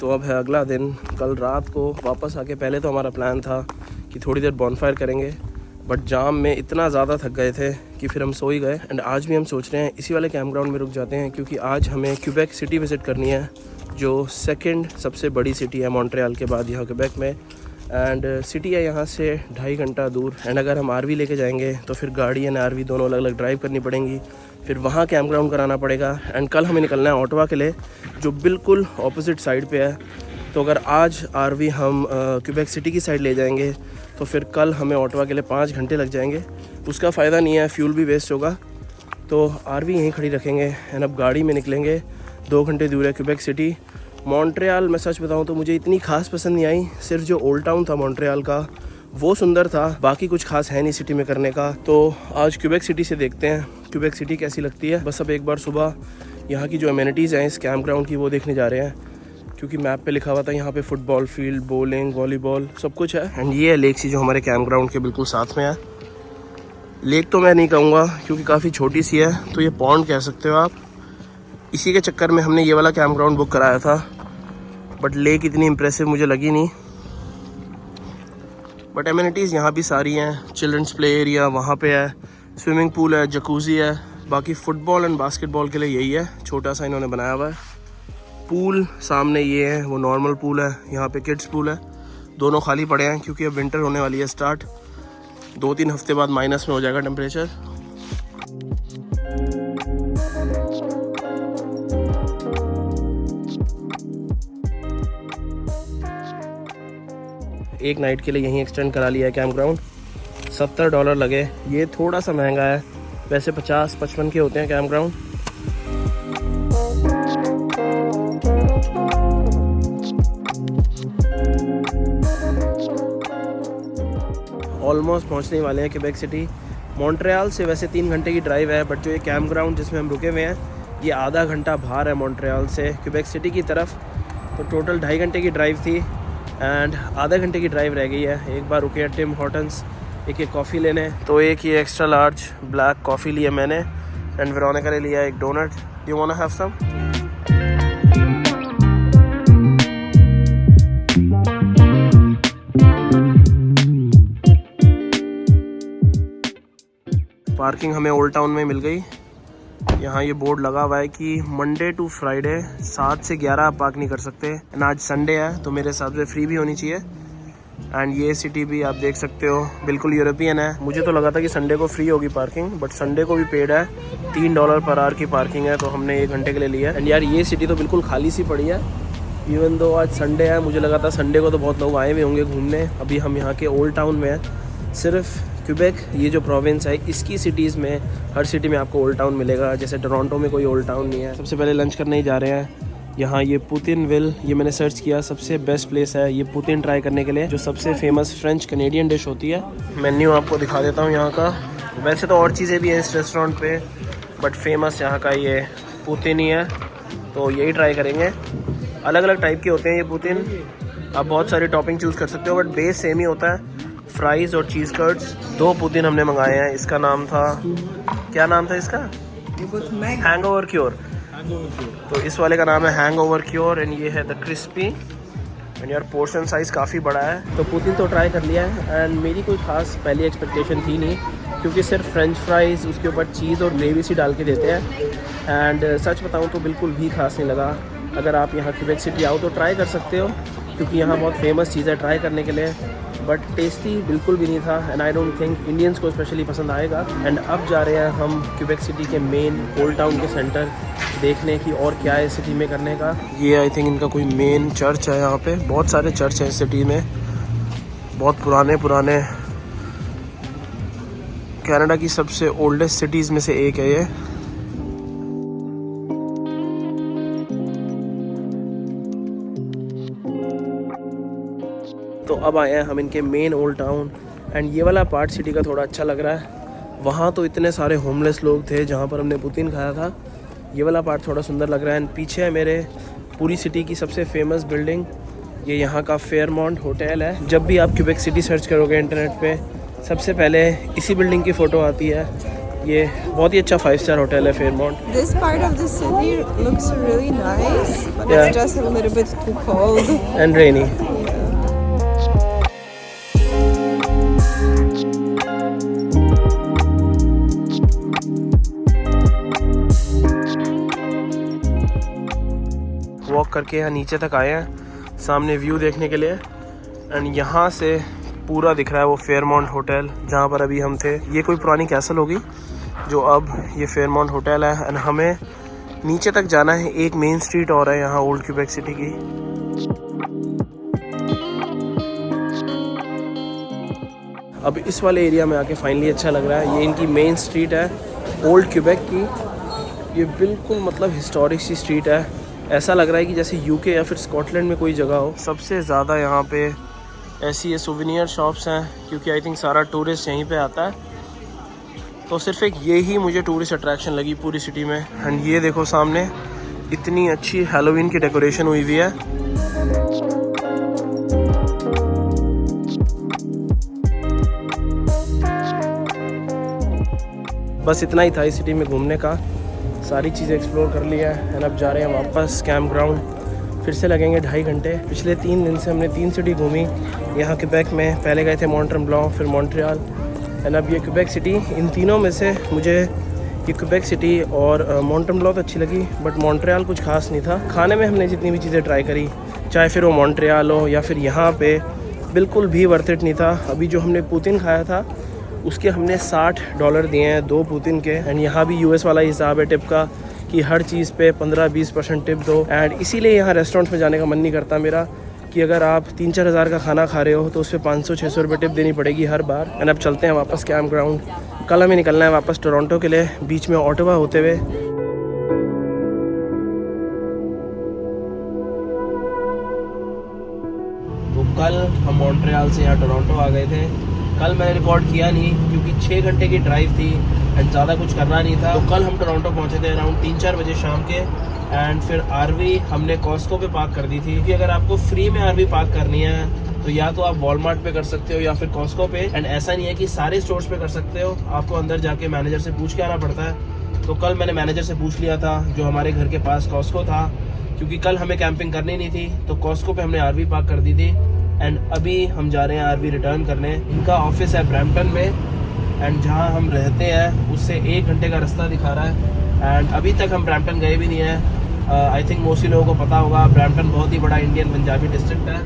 तो अब है अगला दिन। कल रात को वापस आके पहले तो हमारा प्लान था कि थोड़ी देर बॉनफायर करेंगे, बट जाम में इतना ज़्यादा थक गए थे कि फिर हम सो ही गए। एंड आज भी हम सोच रहे हैं इसी वाले कैंप ग्राउंड में रुक जाते हैं, क्योंकि आज हमें क्यूबेक सिटी विज़िट करनी है, जो सेकंड सबसे बड़ी सिटी है मॉन्ट्रियल के बाद यहाँ क्यूबेक में। एंड सिटी है यहाँ से 2.5 घंटा दूर। एंड अगर हम आरवी लेके जाएंगे तो फिर गाड़ी एंड आरवी दोनों अलग अलग ड्राइव करनी पड़ेंगी, फिर वहाँ कैंप ग्राउंड कराना पड़ेगा। एंड कल हमें निकलना है ऑटवा के लिए, जो बिल्कुल ऑपोजिट साइड पे है। तो अगर आज आरवी हम क्यूबेक सिटी की साइड ले जाएंगे तो फिर कल हमें ऑटवा के लिए 5 घंटे लग जाएंगे। उसका फ़ायदा नहीं है, फ्यूल भी वेस्ट होगा। तो आरवी यहीं खड़ी रखेंगे एंड अब गाड़ी में निकलेंगे। 2 घंटे दूर है क्यूबेक सिटी। मॉन्ट्रियल मैं सच बताऊं तो मुझे इतनी खास पसंद नहीं आई। सिर्फ जो ओल्ड टाउन था मॉन्ट्रियल का वो सुंदर था, बाकी कुछ खास है नहीं सिटी में करने का। तो आज क्यूबेक सिटी से देखते हैं क्यूबेक सिटी कैसी लगती है। बस अब एक बार सुबह यहाँ की जो एमिनिटीज़ हैं इस कैंप ग्राउंड की वो देखने जा रहे हैं, क्योंकि मैप पे लिखा हुआ था यहाँ पे फुटबॉल फील्ड, बॉलिंग, वॉलीबॉल सब कुछ है। एंड ये है लेक सी जो हमारे कैंप ग्राउंड के बिल्कुल साथ में है। लेक तो मैं नहीं कहूँगा क्योंकि काफ़ी छोटी सी है, तो ये पॉन्ड कह सकते हो आप। इसी के चक्कर में हमने ये वाला कैंप ग्राउंड बुक कराया था, बट लेक इतनी इम्प्रेसिव मुझे लगी नहीं। बट एमिनिटीज़ यहाँ भी सारी हैं। चिल्ड्रंस प्ले एरिया वहाँ पे है, स्विमिंग पूल है, जकूज़ी है। बाकी फ़ुटबॉल एंड बास्केटबॉल के लिए यही है, छोटा सा इन्होंने बनाया हुआ है। पूल सामने ये है, वो नॉर्मल पूल है। यहाँ पे किड्स पूल है, दोनों खाली पड़े हैं क्योंकि अब विंटर होने वाली है स्टार्ट। 2-3 हफ्ते बाद माइनस में हो जाएगा टेम्परेचर। एक नाइट के लिए यहीं एक्सटेंड करा लिया है कैंप ग्राउंड। $70 लगे। ये थोड़ा सा महंगा है, वैसे 50-55 के होते हैं कैंप ग्राउंड। ऑलमोस्ट पहुंचने वाले हैं क्यूबेक सिटी। मॉन्ट्रियल से वैसे 3 घंटे की ड्राइव है, बट जो ये कैंप ग्राउंड जिसमें हम रुके हुए हैं ये आधा घंटा बाहर है मॉन्ट्रियल से क्यूबेक सिटी की तरफ। तो टोटल 2.5 घंटे की ड्राइव थी एंड आधा घंटे की ड्राइव रह गई है। एक बार रुके हैं टिम हॉर्टन्स एक कॉफ़ी लेने, तो एक ये एक्स्ट्रा लार्ज ब्लैक कॉफ़ी लिया मैंने एंड वेरोनिका ने लिया एक donut. You want to have some? Parking हमें ओल्ड टाउन में मिल गई। यहाँ ये बोर्ड लगा हुआ है कि मंडे टू फ्राइडे 7 से 11 आप पार्क नहीं कर सकते। एंड आज संडे है तो मेरे हिसाब से फ्री भी होनी चाहिए। एंड ये सिटी भी आप देख सकते हो बिल्कुल यूरोपियन है। मुझे तो लगा था कि संडे को फ्री होगी पार्किंग, बट संडे को भी पेड है। $3 पर आवर की पार्किंग है, तो हमने 1 घंटे के लिए लिया। एंड यार ये सिटी तो बिल्कुल खाली सी पड़ी है, इवन दो आज संडे है। मुझे लगा था संडे को तो बहुत लोग आए हुए होंगे घूमने। अभी हम यहाँ के ओल्ड टाउन में हैं। सिर्फ क्यूबेक ये जो प्रोविंस है इसकी सिटीज़ में हर सिटी में आपको ओल्ड टाउन मिलेगा, जैसे टोरंटो में कोई ओल्ड टाउन नहीं है। सबसे पहले लंच करने ही जा रहे हैं यहाँ। ये पुतिन विल, ये मैंने सर्च किया, सबसे बेस्ट प्लेस है ये पुतिन ट्राई करने के लिए, जो सबसे फेमस फ्रेंच कैनेडियन डिश होती है। मेन्यू आपको दिखा देता हूँ यहाँ का। वैसे तो और चीज़ें भी हैं इस रेस्टोरेंट पे, बट फेमस यहाँ का ये पुतिन ही है, तो यही ट्राई करेंगे। अलग अलग टाइप के होते हैं ये पुतिन, आप बहुत सारी टॉपिंग चूज़ कर सकते हो, बट बेस सेम ही होता है। फ्राइज़ और चीज़ कर्ट्स। 2 पुतिन हमने मंगाए हैं। इसका नाम था, क्या नाम था इसका? Hangover cure. तो इस वाले का नाम है हैंगओवर क्योर एंड ये है द क्रिस्पी। एंड यार पोर्शन साइज़ काफ़ी बड़ा है। तो पुतिन तो ट्राई कर लिया है एंड मेरी कोई खास पहली एक्सपेक्टेशन थी नहीं, क्योंकि सिर्फ फ्रेंच फ्राइज़ उसके ऊपर चीज़ और ग्रेवी सी डाल के देते हैं। एंड सच बताऊँ तो बिल्कुल भी खास नहीं लगा। अगर आप यहाँ क्यूबेक सिटी आओ तो ट्राई कर सकते हो, क्योंकि यहाँ बहुत फेमस चीज़ है ट्राई करने के लिए, बट टेस्टी बिल्कुल भी नहीं था। And I don't think Indians को स्पेशली पसंद आएगा। एंड अब जा रहे हैं हम क्यूबेक सिटी के मेन ओल्ड टाउन के सेंटर देखने की और क्या है सिटी में करने का। ये आई थिंक इनका कोई मेन चर्च है। यहाँ पे बहुत सारे चर्च हैं इस सिटी में, बहुत पुराने पुराने। कनाडा की सबसे ओल्डेस्ट सिटीज़ में से एक है ये। तो अब आए हैं हम इनके मेन ओल्ड टाउन एंड ये वाला पार्ट सिटी का थोड़ा अच्छा लग रहा है। वहाँ तो इतने सारे होमलेस लोग थे जहाँ पर हमने पुतिन खाया था। ये वाला पार्ट थोड़ा सुंदर लग रहा है। एंड पीछे है मेरे पूरी सिटी की सबसे फेमस बिल्डिंग, ये यहाँ का फेयरमाउंट होटल है। जब भी आप क्यूबेक सिटी सर्च करोगे इंटरनेट पे सबसे पहले इसी बिल्डिंग की फ़ोटो आती है। ये बहुत ही अच्छा 5 स्टार होटल है Fairmont. This part of the city looks really nice, but Yeah. it's just a little bit too cold. And rainy. Walk करके यहाँ नीचे तक आए हैं सामने व्यू देखने के लिए, एंड यहाँ से पूरा दिख रहा है वो फेयरमाउंट होटल जहाँ पर अभी हम थे। ये कोई पुरानी कैसल होगी जो अब ये फेयरमाउंट होटल है, एंड हमें नीचे तक जाना है। एक मेन स्ट्रीट और है यहाँ ओल्ड क्यूबेक सिटी की। अब इस वाले एरिया में आके फाइनली अच्छा लग रहा है। ये इनकी मेन स्ट्रीट है ओल्ड क्यूबेक की। ये बिल्कुल मतलब हिस्टोरिक सी स्ट्रीट है, ऐसा लग रहा है कि जैसे यूके या फिर स्कॉटलैंड में कोई जगह हो। सबसे ज़्यादा यहाँ पे ऐसी ये सुवेनियर शॉप्स हैं क्योंकि आई थिंक सारा टूरिस्ट यहीं पे आता है, तो सिर्फ एक ये ही मुझे टूरिस्ट अट्रैक्शन लगी पूरी सिटी में। एंड ये देखो सामने इतनी अच्छी हैलोवीन की डेकोरेशन हुई हुई है। बस इतना ही था इस सिटी में घूमने का, सारी चीज़ें एक्सप्लोर कर लिया है। एंड अब जा रहे हैं वापस कैंप ग्राउंड। फिर से लगेंगे 2.5 घंटे। पिछले 3 दिन से हमने 3 सिटी घूमी यहाँ क्यूबेक में। पहले गए थे मॉन्ट ट्रेम्ब्लॉन, फिर मॉन्ट्रियल, एंड अब ये क्यूबेक सिटी। इन तीनों में से मुझे ये क्यूबेक सिटी और मॉन्ट ट्रेम्ब्लॉन तो अच्छी लगी, बट मॉन्ट्रियल कुछ खास नहीं था। खाने में हमने जितनी भी चीज़ें ट्राई करी, चाहे फिर वो मॉन्ट्रियल हो या फिर यहाँ पे, बिल्कुल भी वर्थ इट नहीं था। अभी जो हमने पूतिन खाया था उसके हमने $60 दिए हैं 2 पूतिन के। एंड यहाँ भी यूएस वाला हिसाब है टिप का कि हर चीज़ पे 15-20% टिप दो। एंड इसीलिए यहाँ रेस्टोरेंट्स में जाने का मन नहीं करता मेरा कि अगर आप 3-4 हज़ार का खाना खा रहे हो तो उस पर 500-600 रुपये टिप देनी पड़ेगी हर बार। एंड अब चलते हैं वापस कैंप ग्राउंड। कल हमें निकलना है वापस टोरंटो के लिए, बीच में ऑटोवा होते हुए। तो कल हम मॉन्ट्रियल से यहाँ टोरंटो आ गए थे। कल मैंने रिकॉर्ड किया नहीं क्योंकि 6 घंटे की ड्राइव थी एंड ज़्यादा कुछ करना नहीं था। तो कल हम टोरंटो पहुँचे थे अराउंड 3-4 बजे शाम के। एंड फिर आरवी हमने कॉस्को पे पार्क कर दी थी, क्योंकि अगर आपको फ्री में आरवी पार्क करनी है तो या तो आप वॉलमार्ट पे कर सकते हो या फिर कॉस्को पे। एंड ऐसा नहीं है कि सारे स्टोर्स पे कर सकते हो, आपको अंदर जाके मैनेजर से पूछ के आना पड़ता है। तो कल मैंने मैनेजर से पूछ लिया था जो हमारे घर के पास कॉस्को था, क्योंकि कल हमें कैंपिंग करनी नहीं थी, तो कॉस्को पे हमने आरवी पार्क कर दी थी। एंड अभी हम जा रहे हैं आरवी रिटर्न करने। इनका ऑफिस है ब्रैम्पटन में, एंड जहाँ हम रहते हैं उससे 1 घंटे का रास्ता दिखा रहा है। एंड अभी तक हम ब्रैम्पटन गए भी नहीं हैं। आई थिंक मोस्टली लोगों को पता होगा ब्रैम्पटन बहुत ही बड़ा इंडियन पंजाबी डिस्ट्रिक्ट है।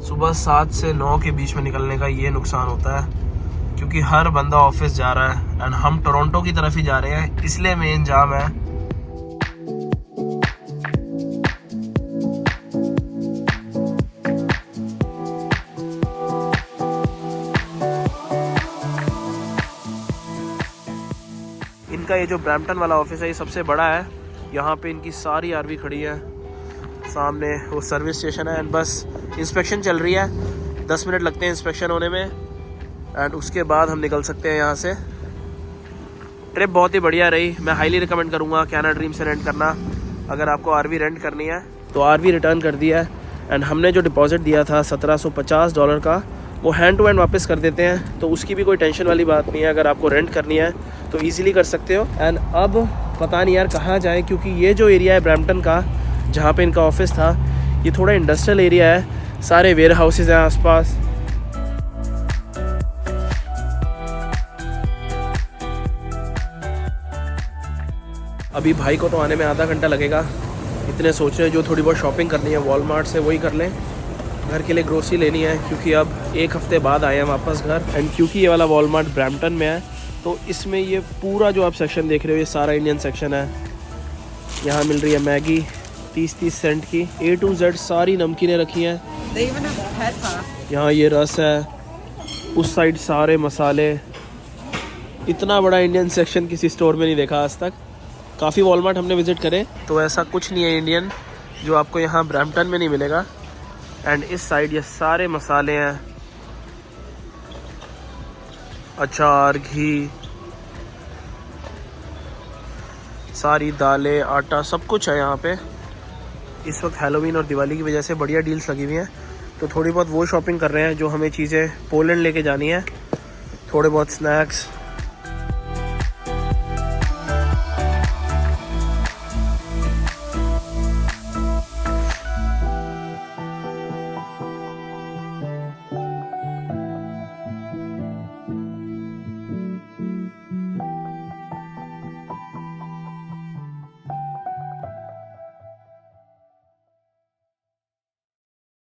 सुबह 7 से 9 के बीच में निकलने का ये नुकसान होता है क्योंकि हर बंदा ऑफिस जा रहा है एंड हम टोरंटो की तरफ ही जा रहे हैं, इसलिए मेन जाम है। इनका ये जो ब्रैम्पटन वाला ऑफिस है ये सबसे बड़ा है। यहाँ पे इनकी सारी आरवी खड़ी है, सामने वो सर्विस स्टेशन है। एंड बस इंस्पेक्शन चल रही है, 10 मिनट लगते हैं इंस्पेक्शन होने में, एंड उसके बाद हम निकल सकते हैं यहाँ से। ट्रिप बहुत ही बढ़िया रही, मैं हाईली रिकमेंड करूँगा कैना ड्रीम से रेंट करना अगर आपको आरवी रेंट करनी है। तो आरवी रिटर्न कर दिया है एंड हमने जो डिपॉजिट दिया था $1750 का, वो हैंड टू हैंड वापस कर देते हैं, तो उसकी भी कोई टेंशन वाली बात नहीं है। अगर आपको रेंट करनी है तो ईजिली कर सकते हो। एंड अब पता नहीं यार कहाँ जाए, क्योंकि ये जो एरिया है ब्रैम्पटन का जहाँ पे इनका ऑफिस था, ये थोड़ा इंडस्ट्रियल एरिया है, सारे वेयर हाउसेज हैं आसपास। अभी भाई को तो आने में आधा घंटा लगेगा, इतने सोच रहे हैं जो थोड़ी बहुत शॉपिंग करनी है वॉलमार्ट से वही कर लें। घर के लिए ग्रोसरी लेनी है क्योंकि अब 1 हफ्ते बाद आए हैं वापस घर। एंड क्योंकि ये वाला वॉलमार्ट ब्रैम्पटन में है तो इसमें ये पूरा जो आप सेक्शन देख रहे हो ये सारा इंडियन सेक्शन है। यहाँ मिल रही है मैगी 30-30 सेंट की, A to Z सारी नमकीनें रखी हैं। यहाँ ये रस है, उस साइड सारे मसाले। इतना बड़ा इंडियन सेक्शन किसी स्टोर में नहीं देखा आज तक। काफ़ी वॉलमार्ट हमने विज़िट करे तो ऐसा कुछ नहीं है इंडियन जो आपको यहाँ ब्रैम्पटन में नहीं मिलेगा। एंड इस साइड ये सारे मसाले हैं, अचार, घी, सारी दालें, आटा, सब कुछ है यहाँ पे। इस वक्त हैलोवीन और दिवाली की वजह से बढ़िया डील्स लगी हुई हैं, तो थोड़ी बहुत वो शॉपिंग कर रहे हैं जो हमें चीज़ें पोलैंड लेके जानी है, थोड़े बहुत स्नैक्स